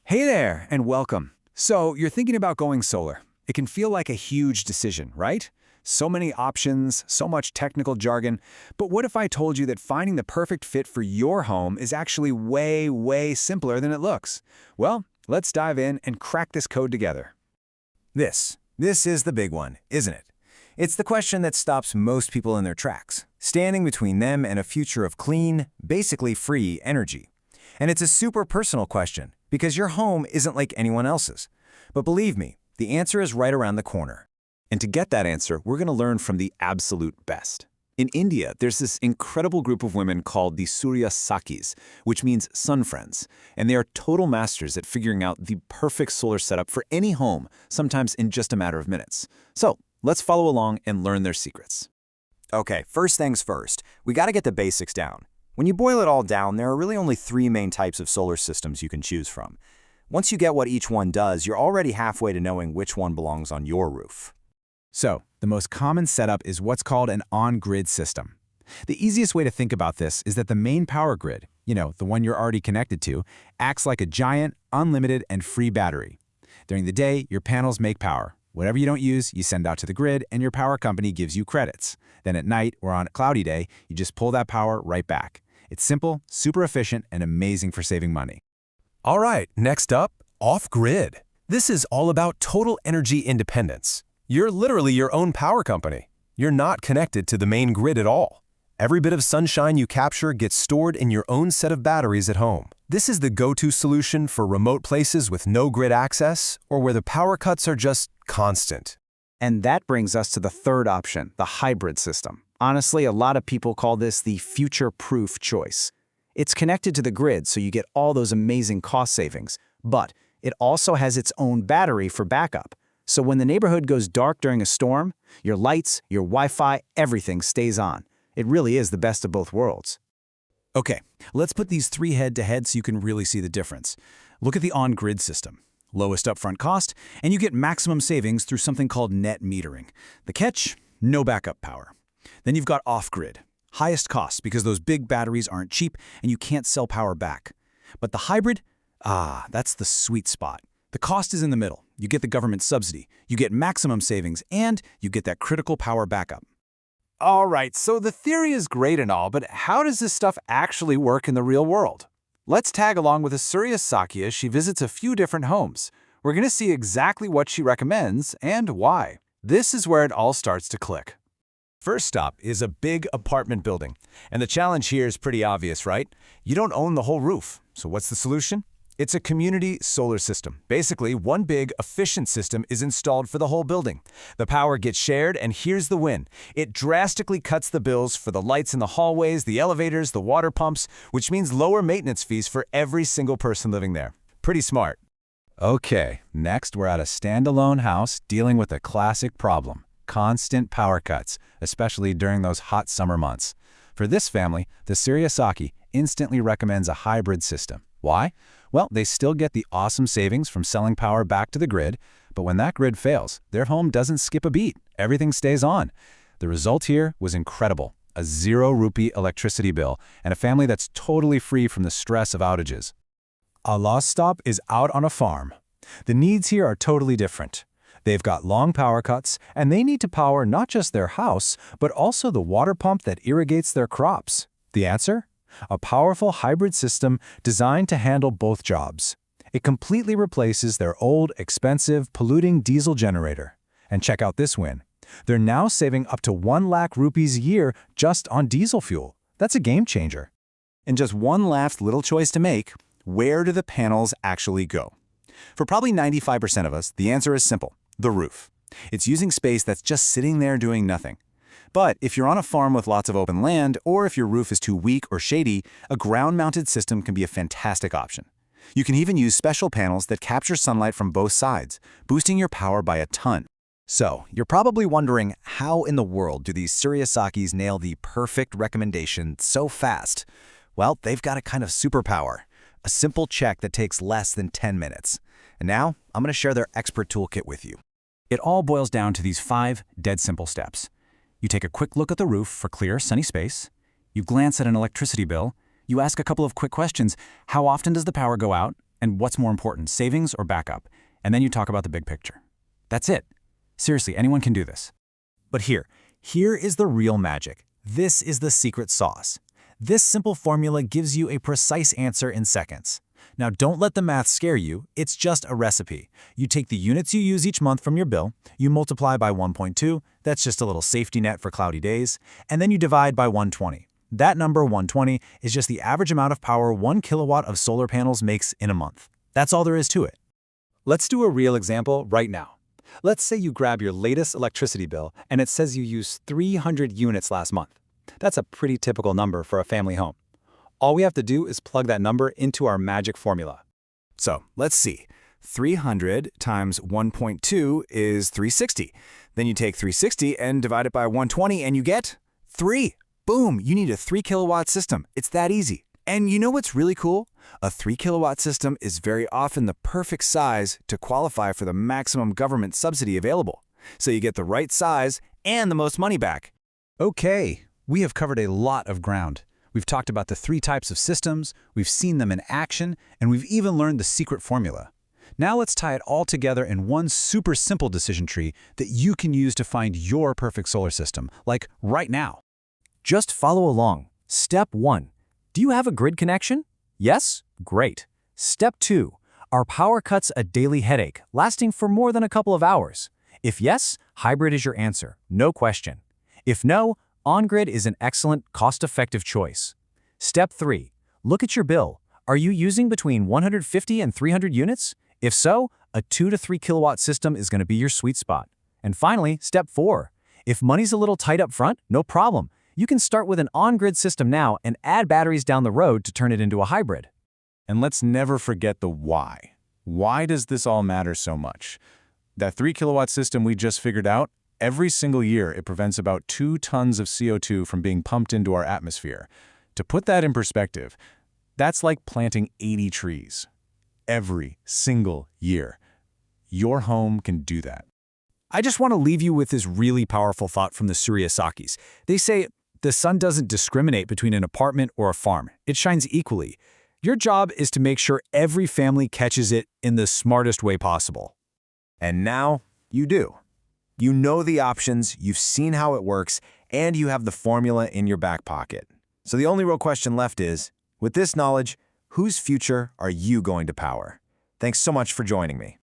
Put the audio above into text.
Hey there, and welcome. So, you're thinking about going solar. It can feel like a huge decision, right? So many options, so much technical jargon. But what if I told you that finding the perfect fit for your home is actually way, way simpler than it looks? Well, let's dive in and crack this code together. This is the big one, isn't it? It's the question that stops most people in their tracks, standing between them and a future of clean, basically free energy. And it's a super personal question, because your home isn't like anyone else's. But believe me, the answer is right around the corner. And to get that answer, we're going to learn from the absolute best. In India, there's this incredible group of women called the Surya Sakis, which means sun friends, and they are total masters at figuring out the perfect solar setup for any home, sometimes in just a matter of minutes. So, let's follow along and learn their secrets. Okay, first things first, we gotta get the basics down. When you boil it all down, there are really only three main types of solar systems you can choose from. Once you get what each one does, you're already halfway to knowing which one belongs on your roof. So, the most common setup is what's called an on-grid system. The easiest way to think about this is that the main power grid, the one you're already connected to, acts like a giant, unlimited, and free battery. During the day, your panels make power. Whatever you don't use, you send out to the grid, and your power company gives you credits. Then at night, or on a cloudy day, you just pull that power right back. It's simple, super efficient, and amazing for saving money. All right, next up, off-grid. This is all about total energy independence. You're literally your own power company. You're not connected to the main grid at all. Every bit of sunshine you capture gets stored in your own set of batteries at home. This is the go-to solution for remote places with no grid access or where the power cuts are just constant. And that brings us to the third option, the hybrid system. Honestly, a lot of people call this the future-proof choice. It's connected to the grid, so you get all those amazing cost savings, but it also has its own battery for backup. So when the neighborhood goes dark during a storm, your lights, your Wi-Fi, everything stays on. It really is the best of both worlds. Okay, let's put these three head-to-head so you can really see the difference. Look at the on-grid system. Lowest upfront cost, and you get maximum savings through something called net metering. The catch? No backup power. Then you've got off-grid. Highest cost because those big batteries aren't cheap and you can't sell power back. But the hybrid? That's the sweet spot. The cost is in the middle. You get the government subsidy, you get maximum savings, and you get that critical power backup. All right, so the theory is great and all, but how does this stuff actually work in the real world? Let's tag along with Surya Saki as she visits a few different homes. We're going to see exactly what she recommends and why. This is where it all starts to click. First stop is a big apartment building. And the challenge here is pretty obvious, right? You don't own the whole roof. So what's the solution? It's a community solar system. Basically, one big, efficient system is installed for the whole building. The power gets shared, and here's the win. It drastically cuts the bills for the lights in the hallways, the elevators, the water pumps, which means lower maintenance fees for every single person living there. Pretty smart. Okay, next we're at a standalone house dealing with a classic problem. Constant power cuts, especially during those hot summer months. For this family, the Surya Saki instantly recommends a hybrid system. Why? Well, they still get the awesome savings from selling power back to the grid, but when that grid fails, their home doesn't skip a beat. Everything stays on. The result here was incredible. A 0 rupee electricity bill and a family that's totally free from the stress of outages. A last stop is out on a farm. The needs here are totally different. They've got long power cuts, and they need to power not just their house, but also the water pump that irrigates their crops. The answer? A powerful hybrid system designed to handle both jobs. It completely replaces their old, expensive, polluting diesel generator. And check out this win. They're now saving up to 1 lakh rupees a year just on diesel fuel. That's a game changer. And just one last little choice to make, where do the panels actually go? For probably 95% of us, the answer is simple, the roof. It's using space that's just sitting there doing nothing. But if you're on a farm with lots of open land, or if your roof is too weak or shady, a ground-mounted system can be a fantastic option. You can even use special panels that capture sunlight from both sides, boosting your power by a ton. So, you're probably wondering, how in the world do these Surya Sakis nail the perfect recommendation so fast? Well, they've got a kind of superpower, a simple check that takes less than 10 minutes. And now, I'm going to share their expert toolkit with you. It all boils down to these 5 dead simple steps. You take a quick look at the roof for clear, sunny space. You glance at an electricity bill. You ask a couple of quick questions. How often does the power go out? And what's more important, savings or backup? And then you talk about the big picture. That's it. Seriously, anyone can do this. But here is the real magic. This is the secret sauce. This simple formula gives you a precise answer in seconds. Now, don't let the math scare you. It's just a recipe. You take the units you use each month from your bill, you multiply by 1.2, that's just a little safety net for cloudy days, and then you divide by 120. That number, 120, is just the average amount of power 1 kilowatt of solar panels makes in a month. That's all there is to it. Let's do a real example right now. Let's say you grab your latest electricity bill and it says you used 300 units last month. That's a pretty typical number for a family home. All we have to do is plug that number into our magic formula. So let's see. 300 times 1.2 is 360. Then you take 360 and divide it by 120 and you get 3. Boom, you need a 3 kilowatt system. It's that easy. And you know what's really cool? A 3 kilowatt system is very often the perfect size to qualify for the maximum government subsidy available. So you get the right size and the most money back. Okay, we have covered a lot of ground. We've talked about the 3 types of systems, we've seen them in action, and we've even learned the secret formula. Now let's tie it all together in one super simple decision tree that you can use to find your perfect solar system, like right now. Just follow along. Step 1. Do you have a grid connection? Yes? Great. Step 2. Are power cuts a daily headache, lasting for more than a couple of hours? If yes, hybrid is your answer, no question. If no, on-grid is an excellent, cost-effective choice. Step 3. Look at your bill. Are you using between 150 and 300 units? If so, a 2 to 3 kilowatt system is going to be your sweet spot. And finally, step 4. If money's a little tight up front, no problem. You can start with an on-grid system now and add batteries down the road to turn it into a hybrid. And let's never forget the why. Why does this all matter so much? That 3 kilowatt system we just figured out, every single year it prevents about 2 tons of CO2 from being pumped into our atmosphere. To put that in perspective, that's like planting 80 trees. Every single year. Your home can do that. I just want to leave you with this really powerful thought from the Suryasakis. They say, the sun doesn't discriminate between an apartment or a farm. It shines equally. Your job is to make sure every family catches it in the smartest way possible. And now you do. You know the options, you've seen how it works, and you have the formula in your back pocket. So the only real question left is, with this knowledge, whose future are you going to power? Thanks so much for joining me.